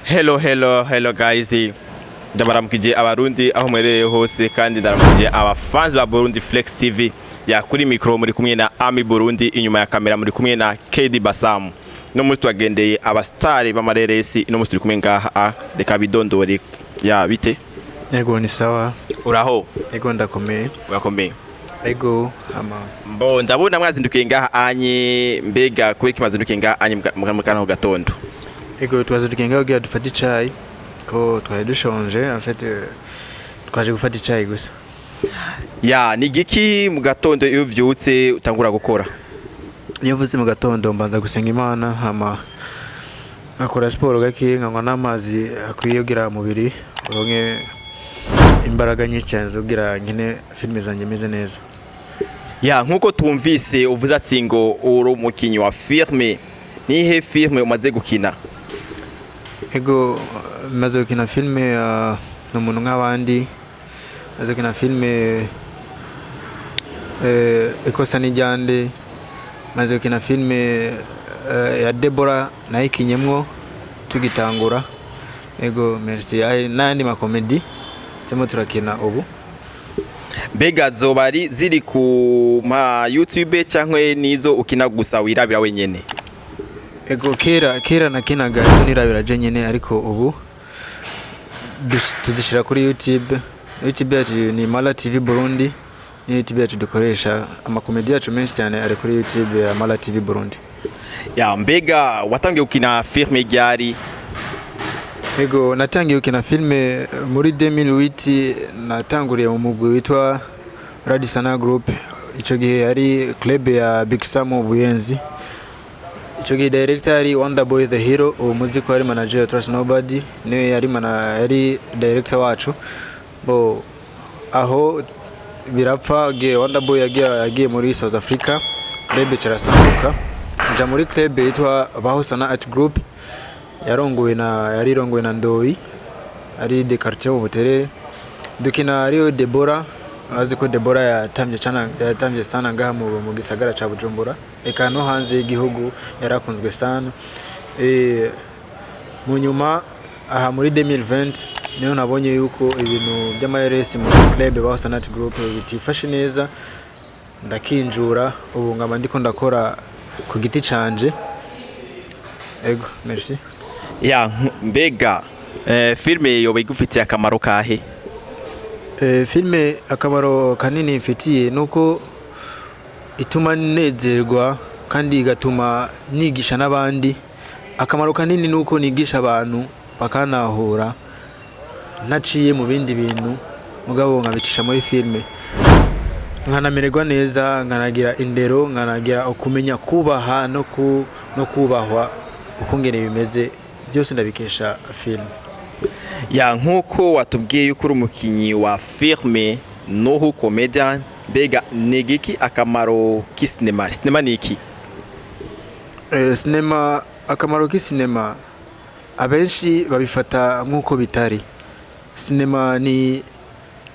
Hello guys. Ndabaramukije abarundi aho mwereye hose kandi ndaramukije abafans ba Burundi Flex TV. Ya kuri micro muri kumwe na Ami Burundi, inyuma ya kamera muri kumwe na KD Basamu. No muri twagendeye abastari b'amareresi, no muri kumwe ngaha reka bidondore. Ya bite? Yego ni sawa. Uraho? Yego ndakomeye. Urakomeye. Yego ama. Mbo ndabona mwazindukiye ngaha anye, mbega kuri kimazindukiye ngaha anye mukana ho gatondo. Yego twazindukiye ngaho gira dufata icayi ko twari dushonje, en fait twaje gufata icayi gusa. Ya ni giki mu gatondo iyo uvyutse utangura gukora? Iyo mvutse mu gatondo mbanza gusenga Imana, hama akora sport gake, nkanywa n'amazi akwiye kugira umubiri uronke imbaraga nyinshi cyane zo kugira nkine filme zanje meze neza. Ya nkuko tumvise uvuze ati ngo uri umukinyi wa filme, nihe filme umaze gukina? Ego maze gukina filme n'umuntu nk'abandi, maze gukina filme Ikosa n'Ijyande, maze gukina filme ya Deborah nayikinyemwo tugitangura. Ego merci. N'andi ma comedy cyangwa turakina ubu. Mbega zobari ziri ku ma YouTube cyangwa nizo ukina gusa wirabira wenyene? Ego kera nakinaga izo nirabira je nyene, ariko ubu tuzishira kuri YouTube. YouTube yacu ni Mala TV Burundi, ni YouTube yacu dukoresha amakomedi yacu menshi cyane ari kuri YouTube ya Mala TV Burundi. Ya mbega watangiye gukina filme ryari? Ego natangiye gukina filme muri 2008, natanguriye mu mugwi witwa Radisana Group. Ico gihe yari club ya Big Samu Buyenzi. Ico gihe director yari Wonder Boy the Hero, umuziki wari manager Trust Nobody, niwe yari director wacu. Bo aho birapfa ge Wonder Boy yagiye muri South Africa, club carasambuka nja muri club yitwa Bahosana Art Group, yari rongowe na Ndoyi, ari de quartier mu Buterere. Dukina ariyo Deborah, azi ko Deborah yatamye sana ngaha mu gisagara ca Bujumbura, eka no hanze y'igihugu yarakunzwe sana. Mu nyuma aha muri 2020 niyo nabonye yuko ibintu by'amayeresi mu club Bahosana Art Group bitifashe neza, ndakinjura ubu ngamba ndiko ndakora ku giti canje. Ego merci. Ya mbega filme yoba igufitiye akamaro kahe? Filme akamaro kanini ifitiye nuko ituma nezerwa kandi igatuma nigisha n'abandi. Akamaro kanini nuko nigisha abantu bakanahura naciye mu bindi bintu, mugabo nkabicisha muri filme, nkanamererwa neza, nkanagira indero, nkanagira ukumenya kubaha no kubahwa ukungene bimeze, byose ndabikesha filme. Ya nkuko watubwiye yuko uri umukinyi wa filme noho comedian, mbega nigiki akamaro k'isinema? Sinema niki? Sinema, akamaro k'isinema abenshi babifata nkuko bitari. Sinema ni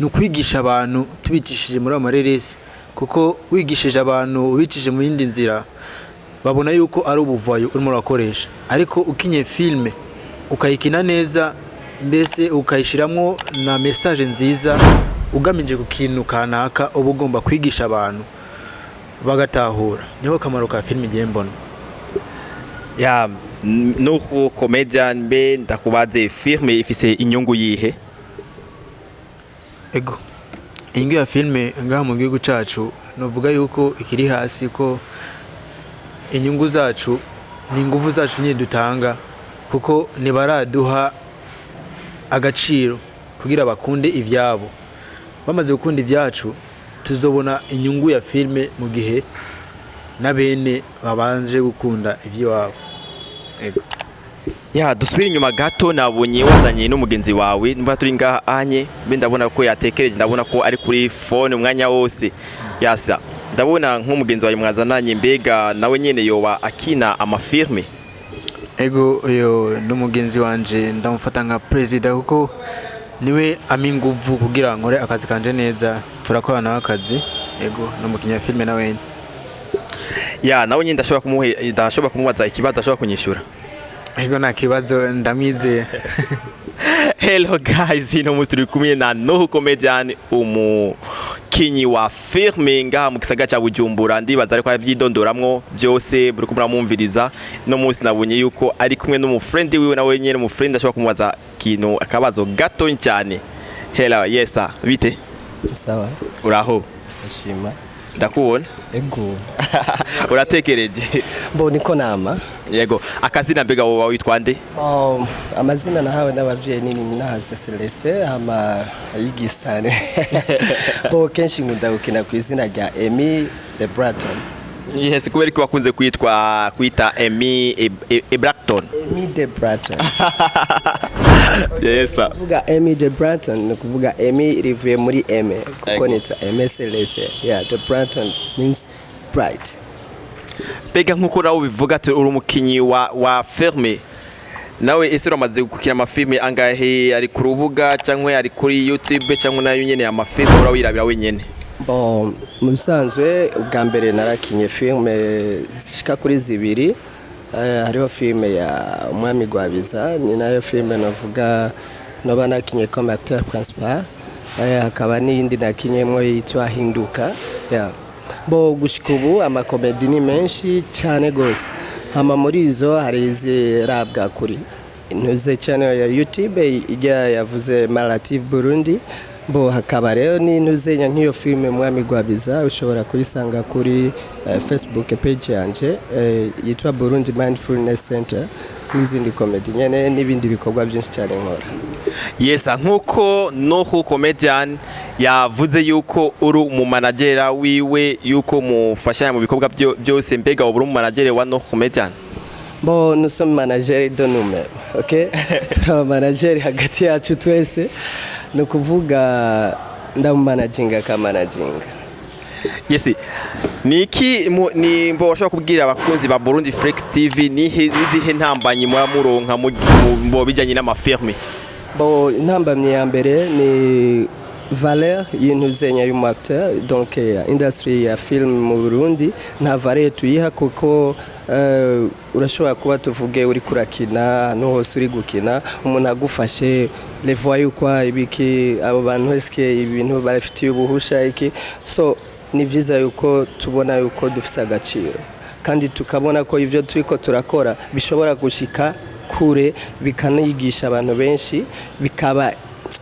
ukwigisha abantu tubicishije muri amareresi, kuko wigishije abantu ubicishije mu yindi nzira babona yuko ari ubuvayo urimo urakoresha, ariko ukinye filme ukayikina neza, mbese ukayishiramwo na message nziza ugamije ku kintu kanaka uba ugomba kwigisha abantu bagatahura, niho kamaro ka filme igiye mbona. Ya nuko comedian, mbe ndakubaze filme ifise inyungu yihe? Ego ingi ya filme ngaha mu gihugu cacu novuga yuko ikiri hasi, ko inyungu zacu ni ingufu zacu nye dutanga, kuko nibaraduha agaciro kugira bakunde ivyabo. Bamaze gukunda ivyacu tuzobona inyungu ya filme mu gihe nabene babanje gukunda ivy'iwabo. Ego. Ya dusubire inyuma gato, nabonye wazanye n'umugenzi wawe, numva turi ngaha anye, mbe ndabona ko yatekereje, ndabona ko ari kuri phone umwanya wose. Yasa ndabona nk'umugenzi wawe mwazananye, mbega nawe nyene yoba akina amafilme? Ego uyo n'umugenzi wanje ndamufata nka president, kuko niwe aminguvu kugira nkore akazi kanje neza, turakorana akazi. Ego n'umukinya filme nawe. Ya nawe nyine ndashobora kumubaza ikibazo ashobora kunyishura. Ego nta kibazo ndamwizeye. Hello guys, ino munsi turi kumwe na Noho Comedian, umukinyi wa filme ngaha mu gisagara ca Bujumbura. Ndibaza ariko avyidondoramwo byose buri kumwe muramwumviriza. No munsi nabonye yuko ari kumwe n'umufriend wiwe, nawe nyene umufriend ashobora kumubaza kintu akabazo gato cyane. Hello, yes sir, bite? Sawa. Uraho? Ashima. Ndakubona? Ego. Uratekereje? Bo niko nama. Yego. Akazina mbega wowe witwa nde? Amazina nahawe n'abavyeyi nini nahazo Celeste ama yigisane. Bo kenshi nkunda gukina ku izina rya Emmy the Braton. Yes, kubera ko wakunze kwita Emmy Braton. Emmy the Braton. Yes sir. Kuvuga Emmy the Braton no kuvuga Emmy rivuye muri Emmy kuko nitwa Emmy Celeste. Yeah, the Braton means bright. Bega nkuko nawe bivuga ati uri umukinyi wa filme, nawe ese uramaze gukina amafilme angahe? Ari ku rubuga cyangwa ari kuri YouTube cyangwa nayo nyene amafilme urawirabira wenyene? Bon, mu bisanzwe ubwa mbere narakinye filme zishika kuri zibiri. Hariho filme ya Umwami Gwabiza, ni nayo filme navuga noba nakinye comme acteur principal. Hakaba n'indi nakinyemo yitwa Hinduka. Yeah. Bo gushika ubu amakomedi ni menshi cyane gose. Hama muri izo hari izirabwa kuri intuze channel ya YouTube ijya yavuze Malative Burundi. Bo hakaba rero n'intuze nk'iyo filme Umwami Gwabiza ushobora kuyisanga kuri Facebook page yanje yitwa Burundi Mindfulness Center, n'izindi komedi nyene n'ibindi bikorwa byinshi cyane nkora. Yes, nkuko Noho Comedian yavuze yuko uri mu manager wiwe, yuko mufashanya mu bikorwa byose, mbega uri mu manager wa Noho Comedian? Bon, nous sommes managers de nous-mêmes, ok? Turi manager hagati yacu twese, no kuvuga ndamanaginga ka managinga. Yes, niki ni mbo washobora kubwira abakunzi ba Burundi Flex TV nizihe ntambanyi muronka mu bijanye n'amafirme? Bon, intambamye ya mbere ni valeur y'intuzenya y'umu acteur, donc industry ya film mu Burundi nta valeur tuyiha kuko urashobora kuba tuvuge uri kurakina no hose uri gukina umuntu agufashe les voyous quoi ibiki abo bantu eske ibintu barafitiye ubuhusha iki, so ni vyiza yuko tubona yuko dufise agaciro kandi tukabona ko ivyo turiko turakora bishobora gushika kure bikanigisha abantu benshi, bikaba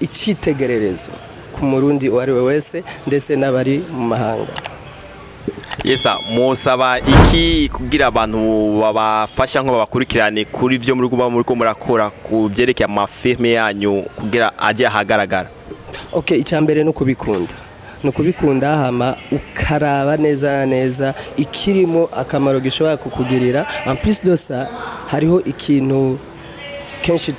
icitegererezo ku Murundi uwari we wese ndetse n'abari mu mahanga. Yesa, musaba iki kugira abantu babafasha nko babakurikirane kuri byo muri ko murakora ku byerekeye amafilme yanyu kugira aje ahagaragara? Okay, icyambere no kubikunda. No kubikunda hama ukaraba neza neza ikirimo akamaro gishobora kukugirira. En plus de ça, hariho ikintu kenshi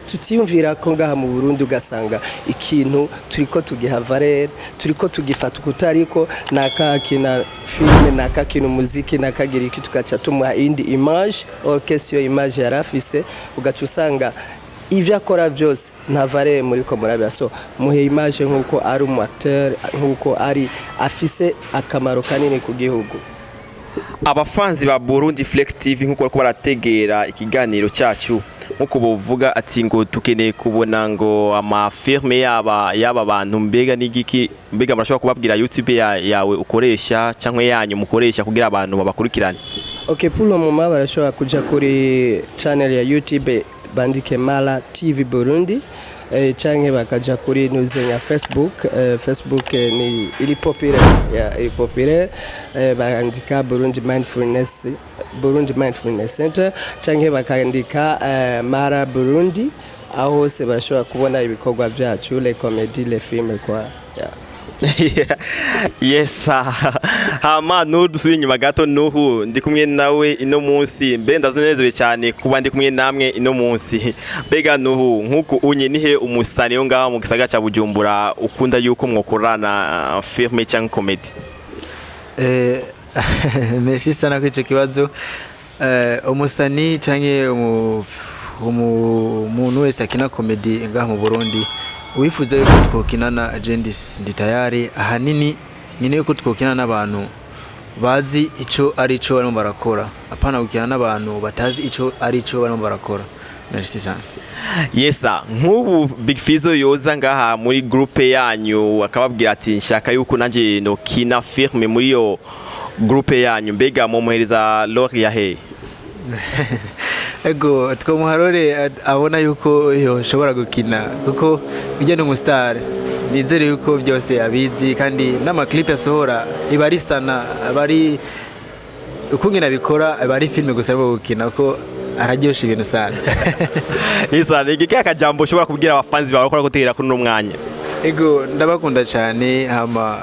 tutiyumvira ko ngaha mu Burundi ugasanga ikintu turiko tugiha valeur, turiko tugifata kutariko nakakina filme nakakina muziki nakagira iki tukaca tumuha indi image, orchestre image yarafise ugaca usanga ivyo akora byose nta valeur muri ko murabya, so muhe image nkuko ari umu acteur, nkuko ari afise akamaro kanini ku gihugu. Abafanzi ba Burundi Flex TV nkuko bariko barategera ikiganiro cyacu, nkuko buvuga ati ngo tukeneye kubona ngo amafirme yaba bantu, mbega n'igiki, mbega murashobora kubabwira YouTube yawe ukoresha cyangwa yanyu mukoresha kugira abantu babakurikirane? Okay, pour le moment barashobora kuja kuri channel ya YouTube bandike Mala TV Burundi, canke bakaja kuri nuzenya Facebook. Facebook ni ili populaire, bandika Burundi Mindfulness Center, canke bakandika Mara Burundi, aho hose bashobora kubona ibikorwa byacu, les comédies, les films quoi. Yes, hama nudusubira inyuma gato Nuhu, ndi kumwe nawe ino munsi, mbe ndazonezerewe cyane kuba ndi kumwe namwe ino munsi. Bega Nuhu, nkuko unye nihe umusani yo ngaho mu gisagara cya Bujumbura ukunda yuko mwokorana filme cyangwa comedy? Merci sana kwa icyo kibazo. Umusani cyangwa umuntu wese akina comedy ngaho mu Burundi wifuza yuko twokinana agendis ndi tayari, ahanini nyine yuko twokinana n'abantu bazi ico ari cyo barimo barakora, apana gukina n'abantu batazi ico ari cyo barimo barakora. Merci cyane. Yesa, nk'ubu Big Fizzo yoza ngaha muri groupe yanyu akababwira ati nshaka yuko nanje no kina firme muri yo groupe yanyu, mbega mumuhereza lori ya he? Ego twomuharore abona yuko yoshobora gukina kuko bijya n'umustar, bizere yuko byose abizi kandi n'amaclip yasohora iba ari sana, bari ukungena bikora bari filme gusa bo gukina ko araryosha ibintu sana. Isa nigike akajambo ushobora kubwira abafanzi bawe ko gutera kuri no mwanya? Ego ndabakunda cyane, hama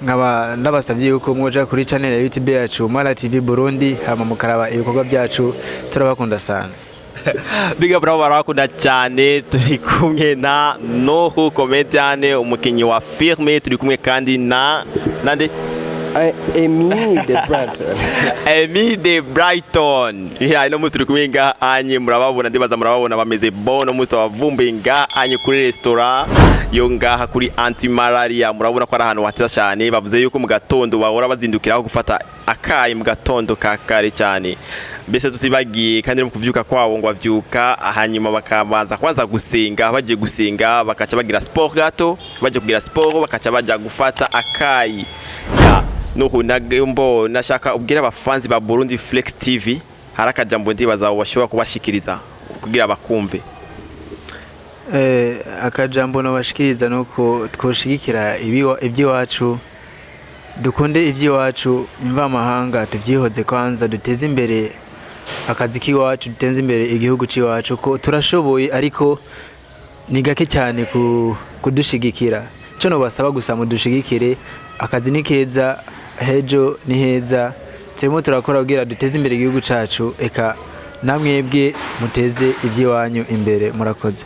nkaba ndabasabye yuko mwoja kuri channel ya YouTube yacu Mala TV Burundi, hama mukaraba ibikorwa byacu, turabakunda sana. Biga bravo barakunda cyane, turi kumwe na Noho comedian umukinyi wa firme, turi kumwe kandi na nande Emi de Brighton. Emi de Brighton. Ya ino muturi kuminga anye murababona, ndibaza murababona bameze bono musto bavumbinga anye kuri restaurant yo ngaha kuri anti malaria. Murabona ko ari ahantu hateza cyane, bavuze yuko mu gatondo bahora bazindukiraho gufata akayi mu gatondo kakare cyane. Mbese tutibagiye kandi mu kuvyuka kwabo ngo bavyuka hanyuma bakabanza kwanza gusenga, baje gusenga bakaca bagira sport gato, baje kugira sport bakaca baja gufata akayi. Ya nuko nagombo nashaka ubwira abafanzi ba Burundi Flex TV harakajambo ndibaza washobora kubashikiriza kugira bakumve. Akajambo no bashikiriza nuko twoshigikira ibyiwacu, dukunde ibyiwacu, imva mahanga tuvyihoze kwanza, duteze imbere akazi kiwacu, duteze imbere igihugu ciwacu, ko turashoboye ariko ni gake cyane kudushigikira. Cyo no basaba gusa mudushigikire, akazi ni keza, hejo ni heza, turimo turakora kugira duteze imbere igihugu cacu, eka namwebwe muteze ibyiwanyu imbere. Murakoze.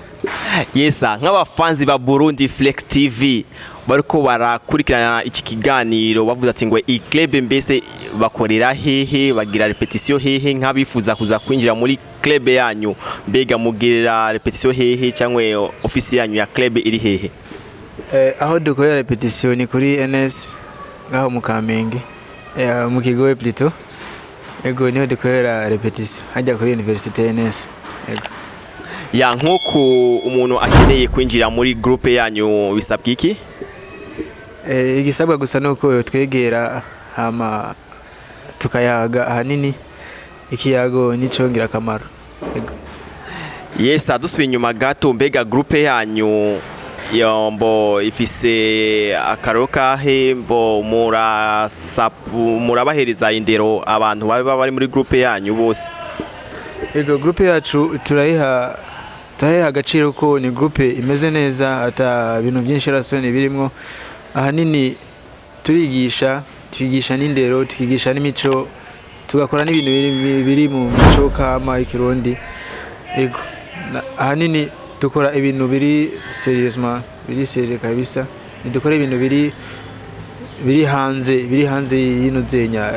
Yesa, nk'abafanzi ba Burundi Flex TV bariko barakurikirana iki kiganiro bavuze ati ngo i-club mbese bakorera hehe, bagira repetition hehe, nk'abifuza kuza kwinjira muri club yanyu, mbega mugirira repetition hehe cyangwa office yanyu ya club iri hehe? Aho dukorera repetition ni kuri NS ngaho mu Kamenge, mu Kigobe plutôt. Ego niho dukorera repetition hajya kuri Université NS. Ego. Ya nk'uko umuntu akeneye kwinjira muri groupe yanyu bisabwa iki? Igisabwa gusa nuko twegera hama tukayaga ahanini, ikiyago nicongira akamaro. Ego. Yesa, dusubiye inyuma gato, mbega groupe yanyu yombo ifise akaroka he, mbo murabahereza indero abantu baba bari muri groupe yanyu bose? Ego groupe yacu turayiha agaciro ko ni groupe imeze neza, ata bintu byinshi rasoni birimo. Ahanini turigisha n'indero, tukigisha n'imico, tugakora n'ibintu biri mu mico kama ikirundi. Ego ahanini dukora ibintu biri seriousement, biri serious kabisa, dukora ibintu biri hanze y'ino zenya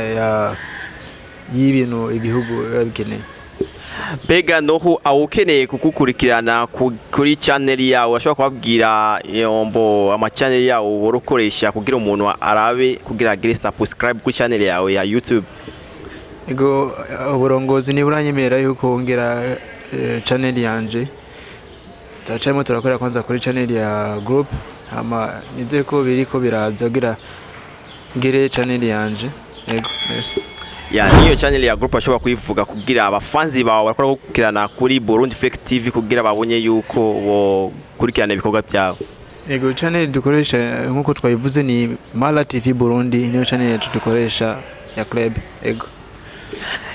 y'ibintu igihugu yabikeneye. Mbega Noho awukeneye kukukurikirana kuri channel yawe, ashobora kubabwira yombo ama channel yawe worokoresha kugira umuntu arabe kugira agire subscribe kuri channel yawe ya YouTube? Ego uburongozi ni buranyemera yuko ngera channel yanje, tacamo turakora kwanza kuri channel ya group, ama nizere ko biriko biraza kugira ngere channel yanje. Ego merci. Ya niyo channel ya group ashobora kuyivuga kugira abafanzi bawe bakora gukurikirana kuri Burundi Flex TV kugira babonye yuko wo kurikirana ibikorwa byawe. Ego channel dukoresha nkuko twayivuze ni Mala TV Burundi, niyo channel yacu dukoresha ya club. Ego.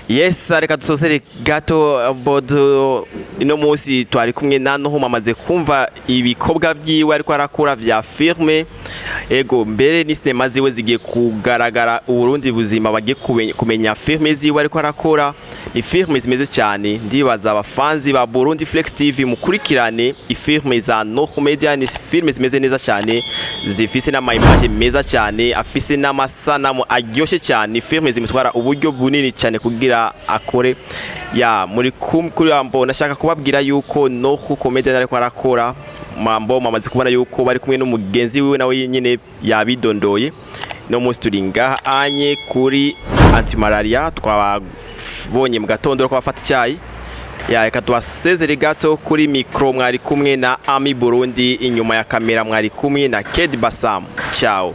Yes, reka dusosere gato bodo ino munsi twari kumwe na Noho, mamaze kumva ibikobwa byiwe ariko arakora vya firme. Ego mbere ni sinema ziwe zigiye kugaragara Uburundi buzima, bagiye kumenya firme ziwe ariko arakora. Ni firme zimeze cyane, ndibaza abafanzi ba Burundi Flex TV mukurikirane ifirme za Noho Media. Ni firme zimeze neza cyane, zifise na image meza cyane, afise n'amasanamu aryoshe cyane. Firme zimitwara uburyo bunini cyane kugira akore. Ya muri kuri ambo nashaka kubabwira yuko Noho comedian ariko arakora mambo, mamaze kubona yuko bari kumwe n'umugenzi wiwe nawe nyine yabidondoye. no munsi turi ngaha anye kuri antimalaria twabonye mu gatondo ko bafata icyayi ya reka tubasezere gato kuri micro mwari kumwe na Ami Burundi, inyuma ya kamera mwari kumwe na Kedi Bassam. Ciao.